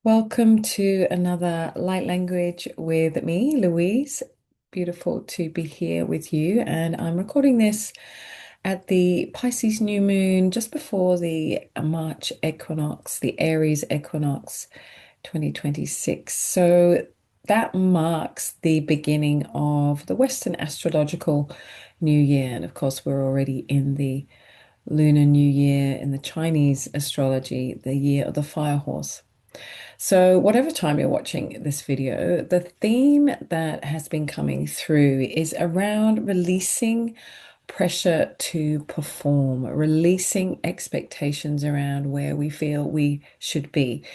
Welcome to another light language with me, Louise. Beautiful to be here with you. And I'm recording this at the Pisces new moon just before the March equinox, the Aries equinox 2026. So that marks the beginning of the Western astrological new year. And of course, we're already in the Lunar New Year in the Chinese astrology, the year of the fire horse. So, whatever time you're watching this video, the theme that has been coming through is around releasing pressure to perform, releasing expectations around where we feel we should be.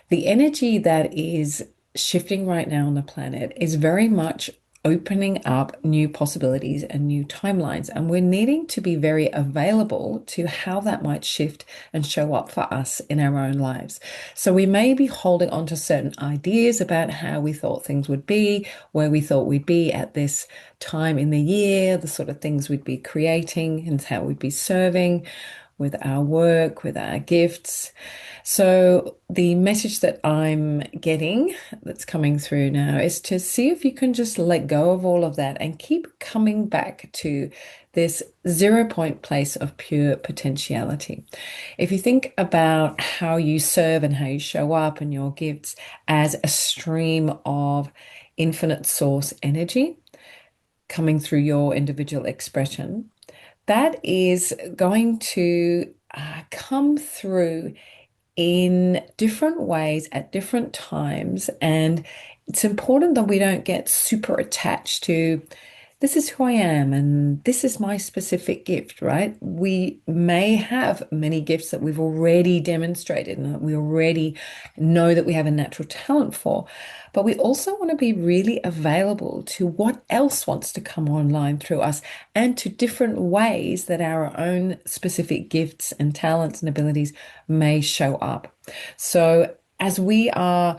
The energy that is shifting right now on the planet is very much opening up new possibilities and new timelines. And we're needing to be very available to how that might shift and show up for us in our own lives. So we may be holding on to certain ideas about how we thought things would be, where we thought we'd be at this time in the year, the sort of things we'd be creating and how we'd be serving with our work, with our gifts. So, the message that I'm getting that's coming through now is to see if you can just let go of all of that and keep coming back to this 0 point place of pure potentiality. If you think about how you serve and how you show up and your gifts as a stream of infinite source energy coming through your individual expression, that is going to come through in different ways at different times. And it's important that we don't get super attached to this is who I am and this is my specific gift, right? We may have many gifts that we've already demonstrated and that we already know that we have a natural talent for, but we also want to be really available to what else wants to come online through us and to different ways that our own specific gifts and talents and abilities may show up. So as we are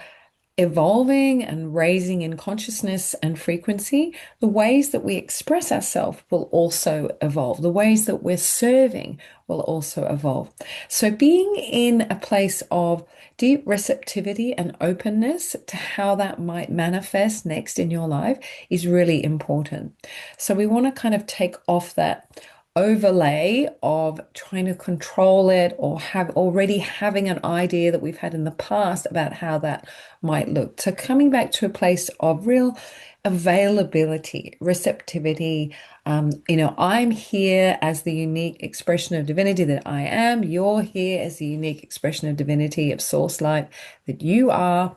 evolving and raising in consciousness and frequency, the ways that we express ourselves will also evolve. The ways that we're serving will also evolve. So being in a place of deep receptivity and openness to how that might manifest next in your life is really important. So we want to kind of take off that overlay of trying to control it or have already having an idea that we've had in the past about how that might look. So coming back to a place of real availability, receptivity. I'm here as the unique expression of divinity that I am. You're here as the unique expression of divinity, of source light that you are.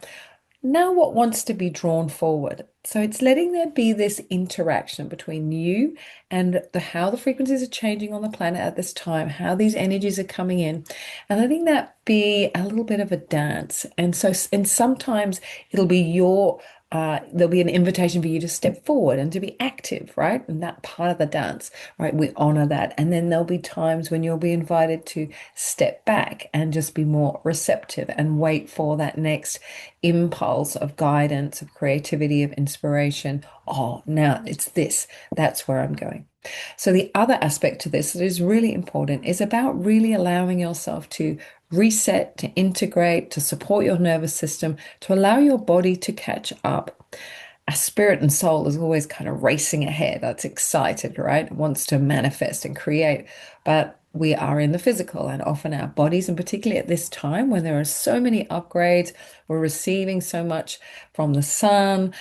Now, what wants to be drawn forward? So it's letting there be this interaction between you and how the frequencies are changing on the planet at this time, how these energies are coming in, and letting that be a little bit of a dance. And sometimes it'll be there'll be an invitation for you to step forward and to be active, right? And that part of the dance, right? We honor that. And then there'll be times when you'll be invited to step back and just be more receptive and wait for that next impulse of guidance, of creativity, of inspiration. Oh, now it's this. That's where I'm going. So the other aspect to this that is really important is about really allowing yourself to reset, to integrate, to support your nervous system, to allow your body to catch up. Our spirit and soul is always kind of racing ahead. That's excited, right? It wants to manifest and create. But we are in the physical, and often our bodies, and particularly at this time when there are so many upgrades, we're receiving so much from the sun,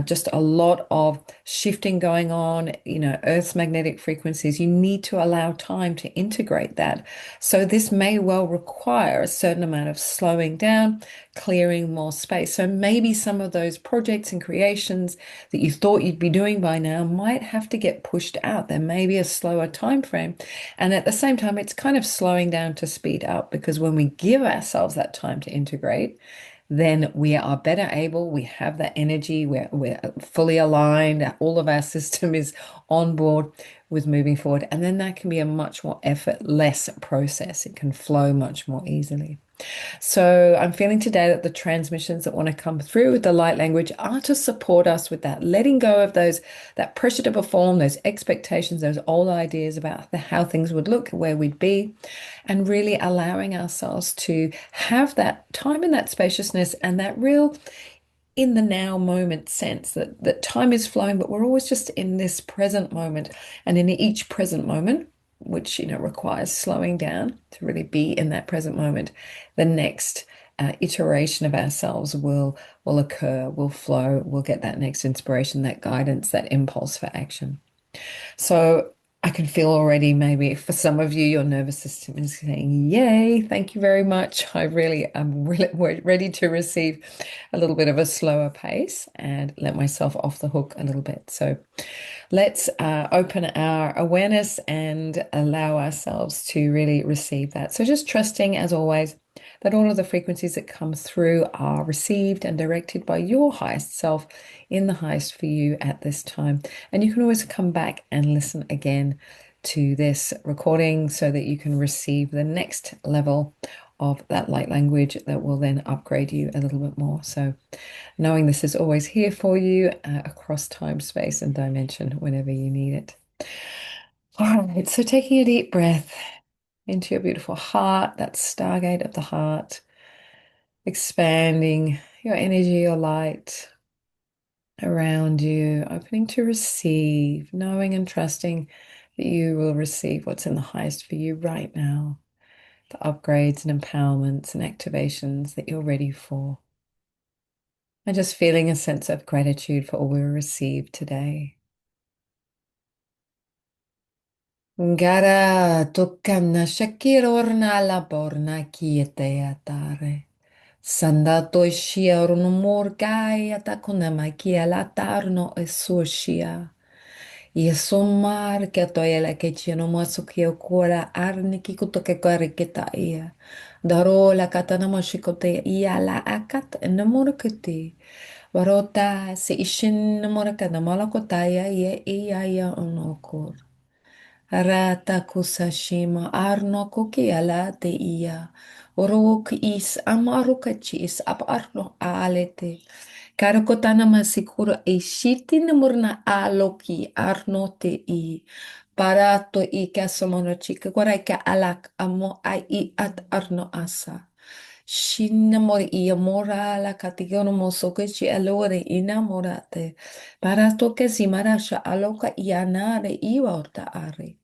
just a lot of shifting going on, Earth's magnetic frequencies. You need to allow time to integrate that. So this may well require a certain amount of slowing down, clearing more space. So maybe some of those projects and creations that you thought you'd be doing by now might have to get pushed out. There may be a slower time frame. And at the same time, it's kind of slowing down to speed up, because when we give ourselves that time to integrate, then we are better able, we have that energy, we're fully aligned, all of our system is on board with moving forward. And then that can be a much more effortless process. It can flow much more easily. So I'm feeling today that the transmissions that want to come through with the light language are to support us with that, letting go of that pressure to perform, those expectations, those old ideas about how things would look, where we'd be, and really allowing ourselves to have that time and that spaciousness and that real in the now moment sense that time is flowing, but we're always just in this present moment. And in each present moment, which requires slowing down to really be in that present moment, the next iteration of ourselves will occur, will flow, we'll get that next inspiration, that guidance, that impulse for action. So I can feel already, maybe for some of you, your nervous system is saying, "Yay, thank you very much. I really am really ready to receive a little bit of a slower pace and let myself off the hook a little bit." So let's open our awareness and allow ourselves to really receive that. So just trusting, as always, that all of the frequencies that come through are received and directed by your highest self in the highest for you at this time. And you can always come back and listen again to this recording so that you can receive the next level of that light language that will then upgrade you a little bit more. So knowing this is always here for you across time, space, and dimension whenever you need it. All right, so taking a deep breath into your beautiful heart, that stargate of the heart, expanding your energy, your light around you, opening to receive, knowing and trusting that you will receive what's in the highest for you right now, the upgrades and empowerments and activations that you're ready for. And just feeling a sense of gratitude for all we received today. Gara tukana shakirorna la borna kiete. Sanda toishia runumurgai atakuna makia latarno esushia. Yesomar que toyela que chino masuki okura arniki kutoke karikita ia. Daro la katana mashikote ia la akat namurkati. Warota se ishin namurakana malakotaya ye iya onokur. Rata kusashima arno kuki ala te ia. Orok is amarukachis ap arno alete. Karakotana masikura e shiti namurna aloki arno te i. Parato i kasamono chika ka alak amo ai i at arno asa. Shinamori i amora la katigono mosoke chi alore inamorate. Parato ke simarasha aloka i anare i orta are.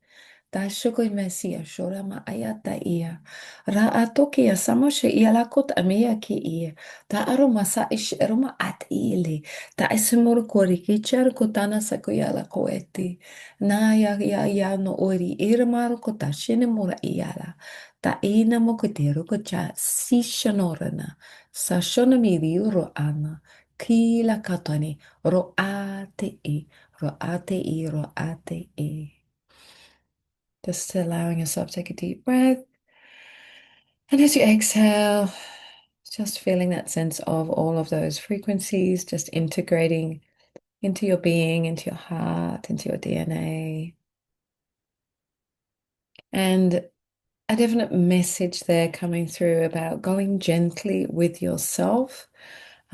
Tashoko mesia shora ma ayata ia. Ra atoke ya samoshe ia lakot amea ki ia. Ta aroma sa ish aroma at ile. Ta esimur kori ki cher kotana sakoya la koeti. Na ya no ori irmaro kota shine mura iala. Ta ina mo kotero kocha si shanorana. Sa shona mi ro ana. Ki la katani ro ate i. Ro ate i ro ate i. Just allowing yourself to take a deep breath. And as you exhale, just feeling that sense of all of those frequencies, just integrating into your being, into your heart, into your DNA. And a definite message there coming through about going gently with yourself.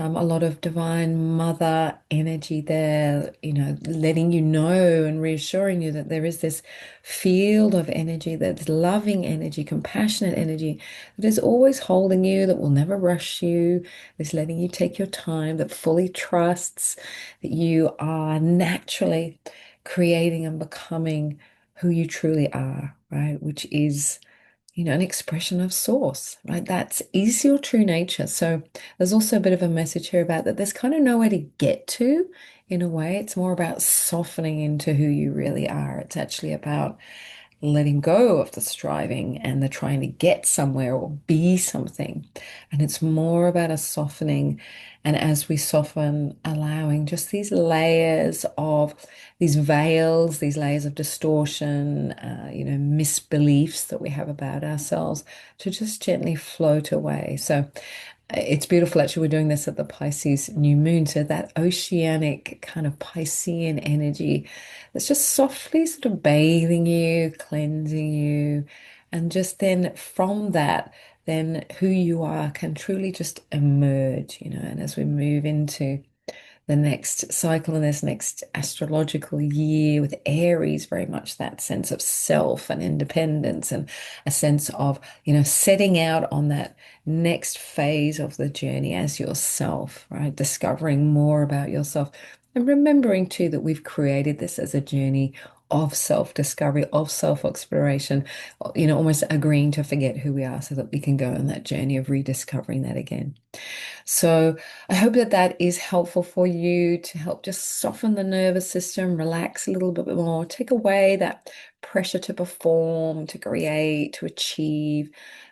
A lot of divine mother energy there, letting you know and reassuring you that there is this field of energy, that's loving energy, compassionate energy that is always holding you, that will never rush you, is letting you take your time, that fully trusts that you are naturally creating and becoming who you truly are, right? Which is an expression of source, right? That is your true nature. So there's also a bit of a message here about that there's kind of nowhere to get to in a way. It's more about softening into who you really are. It's actually about letting go of the striving and the trying to get somewhere or be something. And it's more about a softening. And as we soften, allowing just these layers of these veils, these layers of distortion, misbeliefs that we have about ourselves to just gently float away. So it's beautiful. Actually, we're doing this at the Pisces new moon. So that oceanic kind of Piscean energy that's just softly sort of bathing you, cleansing you. And just then from that, then who you are can truly just emerge, and as we move into the next cycle and this next astrological year with Aries, very much that sense of self and independence and a sense of, setting out on that next phase of the journey as yourself, right? Discovering more about yourself and remembering too that we've created this as a journey of self-discovery, of self-exploration, almost agreeing to forget who we are so that we can go on that journey of rediscovering that again. So I hope that that is helpful for you to help just soften the nervous system, relax a little bit more, take away that pressure to perform, to create, to achieve,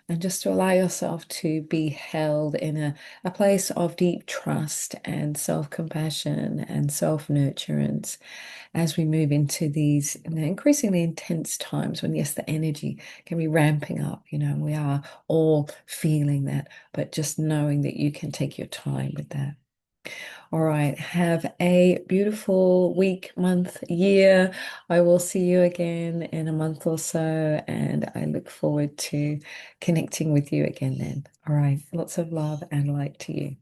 and just to allow yourself to be held in a place of deep trust and self-compassion and self-nurturance as we move into these increasingly intense times when, yes, the energy can be ramping up, and we are all feeling that, but just knowing that you can take your time with that. All right, have a beautiful week, month, year. I will see you again in a month or so, and I look forward to connecting with you again then. All right, lots of love and light to you.